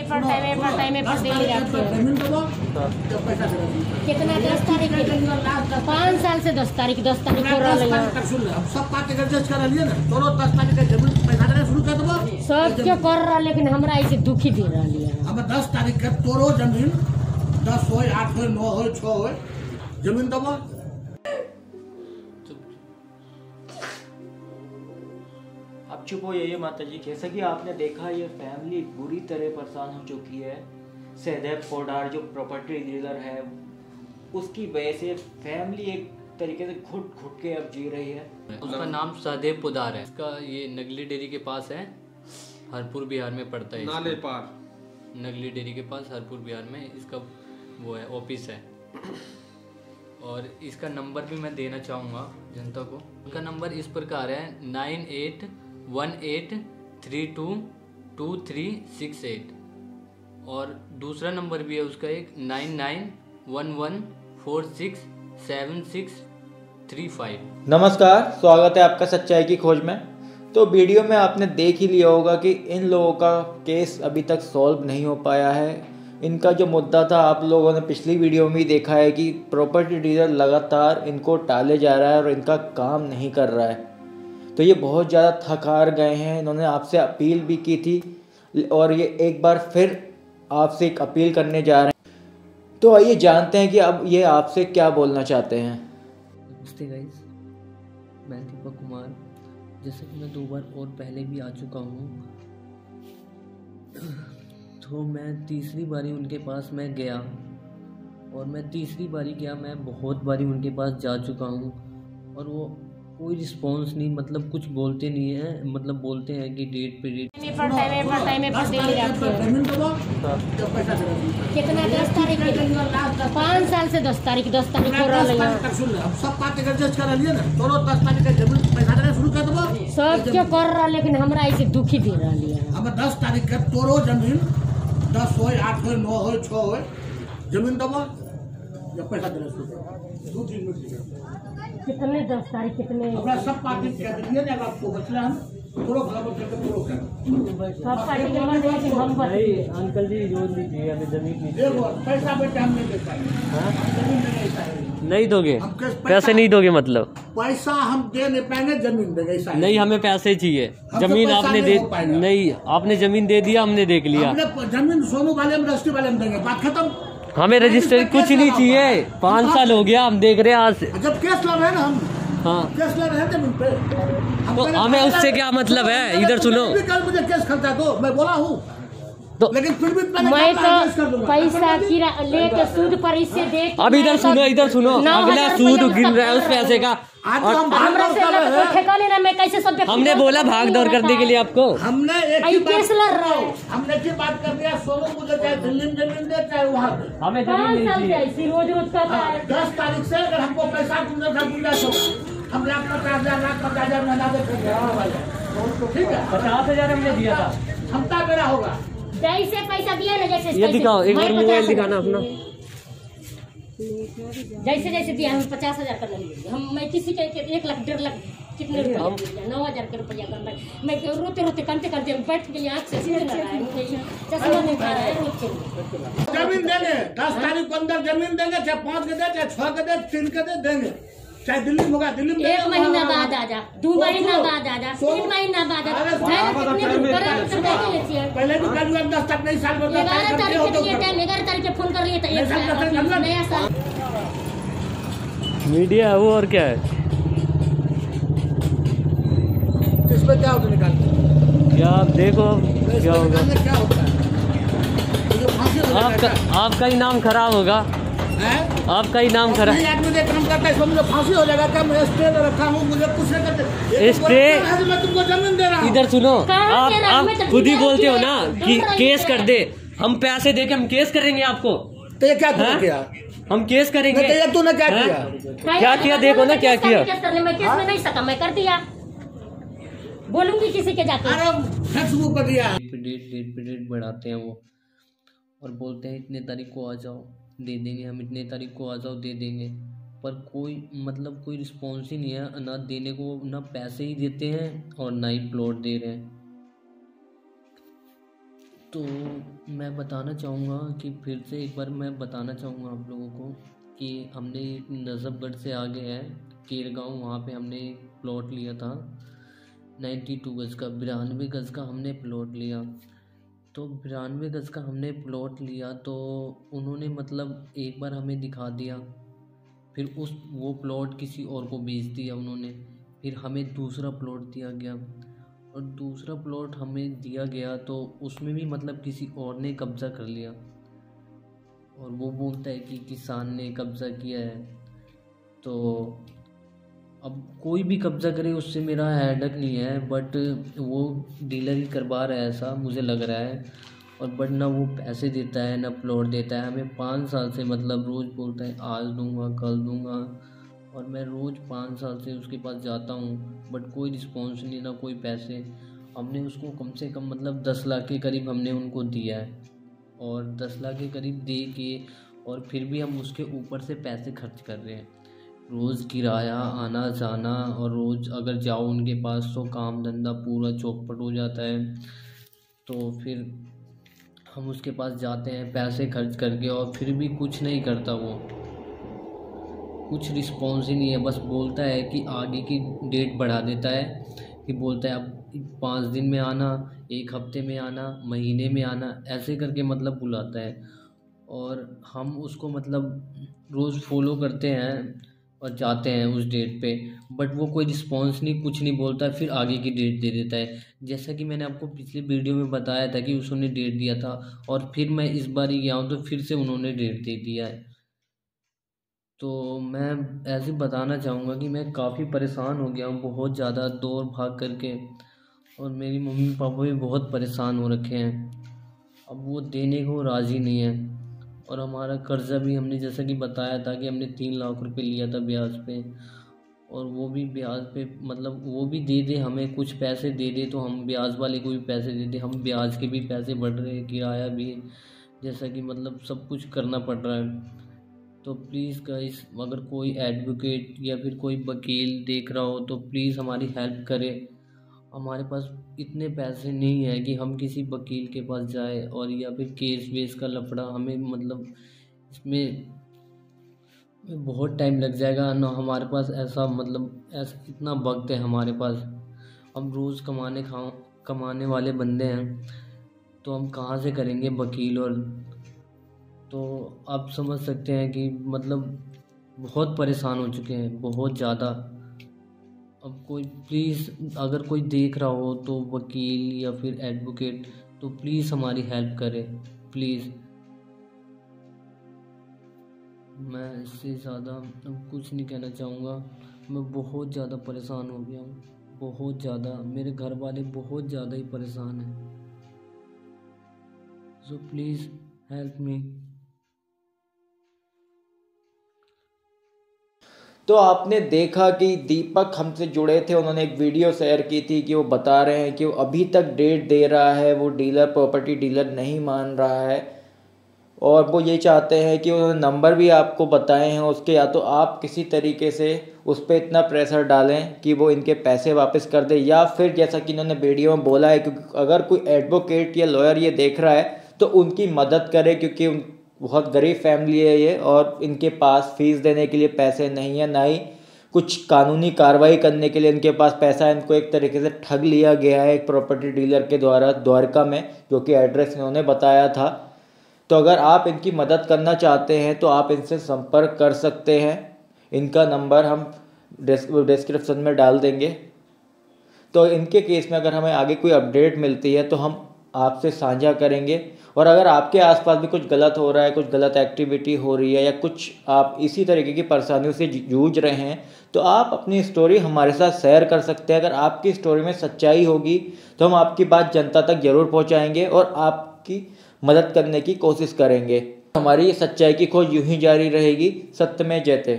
कितना 10 तारीख 5 साल से 10 तारीख हो रहा है। सब बात एडजस्ट कर लिए ना, चलो 10 तारीख के जमीन पैसा देना शुरू कर दो सब क्या कर रहा, लेकिन हमरा ऐसे दुखी दे रहा है। हम 10 तारीख के तोरो जमीन 10 हो 8 हो 9 हो 6 हो जमीन दबो। अब चुप हो ये माता जी। जैसा कि आपने देखा, ये फैमिली बुरी तरह परेशान हो चुकी है। सहदेव पोडार जो प्रॉपर्टी डीलर है, उसकी वजह से फैमिली एक तरीके से घुट के अब जी रही है। उसका नाम सहदेव पोडार है। इसका ये नगली डेयरी के पास है, हरपुर बिहार में पड़ता है। नाले पार नगली डेयरी के पास हरपुर बिहार में इसका वो है ऑफिस है। और इसका नंबर भी मैं देना चाहूँगा जनता को। उनका नंबर इस प्रकार है 9818322368 और दूसरा नंबर भी है उसका एक 9911467635। नमस्कार, स्वागत है आपका सच्चाई की खोज में। तो वीडियो में आपने देख ही लिया होगा कि इन लोगों का केस अभी तक सॉल्व नहीं हो पाया है। इनका जो मुद्दा था आप लोगों ने पिछली वीडियो में ही देखा है कि प्रॉपर्टी डीलर लगातार इनको टाले जा रहा है और इनका काम नहीं कर रहा है। तो ये बहुत ज़्यादा थक हार गए हैं। इन्होंने आपसे अपील भी की थी और ये एक बार फिर आपसे एक अपील करने जा रहे हैं। तो आइए जानते हैं कि अब ये आपसे क्या बोलना चाहते हैं। नमस्ते गाइस, मैं दीपक कुमार। जैसे कि मैं 2 बार और पहले भी आ चुका हूँ, तो मैं तीसरी बारी उनके पास मैं गया और मैं तीसरी बारी गया, मैं बहुत बारी उनके पास जा चुका हूँ और वो कोई रिस्पॉन्स नहीं, मतलब कुछ बोलते नहीं है। मतलब बोलते हैं कि डेट पे डेट कितना 10 तारीख 5 साल से 10 तारीख हो रहा है। सब बात एडजस्ट कर लिए ना, चलो 10 तारीख के जमीन पैसा देना शुरू कर दो सब क्या कर रहा, लेकिन हमरा ऐसे दुखी दे रहा है। हम 10 तारीख के तोरो जमीन 10 हो 8 हो 9 हो 6 हो जमीन दबो या पैसा देना शुरू कर। कितने 10 तारीख कितने अपना सब पार्टी कह दिए ना, आपको बचला हम पूरा बराबर करके पूरा कर सब पार्टी के बाद हम नहीं अंकल जी रोज लीजिए, हमें जमीन देखो पैसा बेटा हम नहीं दे पाएंगे। हां जमीन नहीं दोगे, पैसे नहीं दोगे, मतलब पैसा हम दे नहीं पाएंगे, जमीन देंगे ऐसा नहीं। हमें पैसे चाहिए, जमीन आपने दे नहीं, आपने जमीन दे दिया, हमने देख लिया। जमीन सोनू वाले में रजिस्ट्री वाले में देंगे, बात खत्म। हमें रजिस्टर कुछ नहीं चाहिए, 5 साल हो गया हम देख रहे हैं आज से। जब केस लड़ रहे हैं ना हम, हाँ केस लड़ रहे हैं जमीन पे, तो हमें उससे क्या मतलब है। इधर सुनो, कल मुझे केस खर्चा दो, मैं बोला हूँ तो लेकिन फिर भी मैं तो पैसा लेके सूद पर इससे देख। अब इधर सुनो, अगला सूद गिन रहा है उस पैसे का। और मैं कैसे सब हमने बोला भाग दौड़ करने के लिए आपको। हमने एक ही बात कर दिया, सोनू मुझे चाहे दिल्ली में जमीन दे चाहे वहाँ पे, हमें जमीन रोज कहता है 10 तारीख से अगर हमको पैसा गुंजाइश होगा, हम 50,000 महीना दे, ठीक है 50,000 हमने दिया था, क्षमता मेरा होगा। जैसे पैसा दिया ना, जैसे ये दिखाओ एक बार मोबाइल दिखाना अपना। जैसे दिया हम 50,000 कर लेंगे हम। मैं किसी के 1 लाख 1.5 लाख कितने रुपया 9,000 के रुपया कर रहा है। मैं रोते करते बैठ के आँख से सीधे ना रहा है, चश्मा नहीं खा रहा है। जमीन देंगे 10 तारीख को अंदर जमीन देंगे, चाहे 5 के दे, चाहे 6 के दे, 3 के देंगे, चाहे दिल्ली में होगा दिल्ली में 1 महीना बाद आ जा, 2 महीना बाद आ जा, 3 महीना बाद आ जा। पहले भी कर 10 तक नहीं साल 11 तारीख के फोन कर लिए तो नया साल मीडिया है वो, और क्या है इसमें क्या होगा निकालते क्या आप देखो क्या होगा। क्या होता है आपका ही नाम खराब होगा, आपका ही नाम खराब। काम करता है, मुझे फांसी हो जाएगा क्या? मैं स्टे रखा हूँ, मुझे कुछ नहीं करते। स्टे मैं तुमको जमीन दे रहा हूँ। इधर सुनो, आप खुद ही बोलते हो ना कि केस कर दे, हम पैसे दे के हम केस करेंगे आपको। तो ये क्या किया? हम केस करेंगे। तो तूने क्या किया? क्या किया देखो ना क्या किया। मैं केस में नहीं सका, मैं कर दिया, बोलूंगी किसी के जाकर। फेसबुक पर दिया डेट बढ़ाते हैं वो और बोलते हैं इतने तारीख को आ जाओ दे देंगे, हम इतने तारीख को आ जाओ दे देंगे, पर कोई मतलब कोई रिस्पॉन्स ही नहीं है। ना देने को, ना पैसे ही देते हैं और ना ही प्लॉट दे रहे हैं। तो मैं बताना चाहूँगा कि फिर से एक बार मैं बताना चाहूँगा आप लोगों को कि हमने नजफगढ़ से आगे है केरगांव, वहाँ पे हमने एक प्लॉट लिया था 92 गज़ का, 92 गज़ का हमने प्लॉट लिया। तो 92 गज़ का हमने प्लॉट लिया तो उन्होंने मतलब एक बार हमें दिखा दिया, फिर वो प्लॉट किसी और को बेच दिया उन्होंने, फिर हमें दूसरा प्लॉट दिया गया और दूसरा प्लॉट हमें दिया गया तो उसमें भी मतलब किसी और ने कब्ज़ा कर लिया और वो बोलता है कि किसान ने कब्ज़ा किया है। तो अब कोई भी कब्ज़ा करे उससे मेरा हेडक नहीं है, बट वो डीलर ही करवा रहा है ऐसा मुझे लग रहा है। और बट ना वो पैसे देता है ना प्लॉट देता है हमें। 5 साल से मतलब रोज़ बोलता है आज दूंगा कल दूंगा, और मैं रोज़ 5 साल से उसके पास जाता हूँ बट कोई रिस्पॉन्स नहीं, ना कोई पैसे। हमने उसको कम से कम मतलब 10 लाख के करीब हमने उनको दिया है और 10 लाख के करीब दे के और फिर भी हम उसके ऊपर से पैसे खर्च कर रहे हैं। रोज़ किराया आना जाना, और रोज़ अगर जाओ उनके पास तो काम धंधा पूरा चौपट हो जाता है। तो फिर हम उसके पास जाते हैं पैसे खर्च करके और फिर भी कुछ नहीं करता, वो कुछ रिस्पॉन्स ही नहीं है। बस बोलता है कि आगे की डेट बढ़ा देता है, कि बोलता है अब 5 दिन में आना, 1 हफ्ते में आना, महीने में आना, ऐसे करके मतलब बुलाता है। और हम उसको मतलब रोज़ फॉलो करते हैं और जाते हैं उस डेट पे, बट वो कोई रिस्पॉन्स नहीं, कुछ नहीं बोलता, फिर आगे की डेट दे देता है। जैसा कि मैंने आपको पिछले वीडियो में बताया था कि उसने डेट दिया था और फिर मैं इस बार ही गया हूँ तो फिर से उन्होंने डेट दे दिया है। तो मैं ऐसे बताना चाहूँगा कि मैं काफ़ी परेशान हो गया हूँ बहुत ज़्यादा दौड़ भाग करके, और मेरी मम्मी पापा भी बहुत परेशान हो रखे हैं। अब वो देने को राज़ी नहीं है, और हमारा कर्ज़ा भी हमने जैसा कि बताया था कि हमने 3 लाख रुपए लिया था ब्याज पे, और वो भी ब्याज पे मतलब वो भी दे दे, हमें कुछ पैसे दे दे तो हम ब्याज वाले को भी पैसे दे दे, हम ब्याज के भी पैसे बढ़ रहे हैं, किराया भी, जैसा कि मतलब सब कुछ करना पड़ रहा है। तो प्लीज़ गाइस, अगर कोई एडवोकेट या फिर कोई वकील देख रहा हो तो प्लीज़ हमारी हेल्प करे। हमारे पास इतने पैसे नहीं है कि हम किसी वकील के पास जाए, और या फिर केस वेस का लफड़ा हमें मतलब इसमें बहुत टाइम लग जाएगा ना। हमारे पास ऐसा मतलब ऐसा इतना वक्त है हमारे पास, हम रोज़ कमाने वाले बंदे हैं, तो हम कहाँ से करेंगे वकील। और तो आप समझ सकते हैं कि मतलब बहुत परेशान हो चुके हैं, बहुत ज़्यादा। अब कोई प्लीज़ अगर कोई देख रहा हो तो वकील या फिर एडवोकेट, तो प्लीज़ हमारी हेल्प करें प्लीज़। मैं इससे ज़्यादा अब कुछ नहीं कहना चाहूँगा। मैं बहुत ज़्यादा परेशान हो गया हूँ, बहुत ज़्यादा। मेरे घर वाले बहुत ज़्यादा ही परेशान हैं, सो प्लीज़ हेल्प मी। तो आपने देखा कि दीपक हमसे जुड़े थे, उन्होंने एक वीडियो शेयर की थी कि वो बता रहे हैं कि वो अभी तक डेट दे रहा है, वो डीलर प्रॉपर्टी डीलर नहीं मान रहा है, और वो ये चाहते हैं कि उन्होंने नंबर भी आपको बताए हैं उसके, या तो आप किसी तरीके से उस पर इतना प्रेशर डालें कि वो इनके पैसे वापस कर दे, या फिर जैसा कि इन्होंने वीडियो में बोला है क्योंकि अगर कोई एडवोकेट या लॉयर ये देख रहा है तो उनकी मदद करे, क्योंकि बहुत गरीब फैमिली है ये, और इनके पास फीस देने के लिए पैसे नहीं है, ना ही कुछ कानूनी कार्रवाई करने के लिए इनके पास पैसा है। इनको एक तरीके से ठग लिया गया है एक प्रॉपर्टी डीलर के द्वारा द्वारका में, जो कि एड्रेस इन्होंने बताया था। तो अगर आप इनकी मदद करना चाहते हैं तो आप इनसे संपर्क कर सकते हैं, इनका नंबर हम डिस्क्रिप्शन में डाल देंगे। तो इनके केस में अगर हमें आगे कोई अपडेट मिलती है तो हम आपसे साझा करेंगे। और अगर आपके आसपास भी कुछ गलत हो रहा है, कुछ गलत एक्टिविटी हो रही है, या कुछ आप इसी तरीके की परेशानियों से जूझ रहे हैं, तो आप अपनी स्टोरी हमारे साथ शेयर कर सकते हैं। अगर आपकी स्टोरी में सच्चाई होगी तो हम आपकी बात जनता तक ज़रूर पहुंचाएंगे और आपकी मदद करने की कोशिश करेंगे। हमारी ये सच्चाई की खोज यूं ही जारी रहेगी। सत्य में जयते।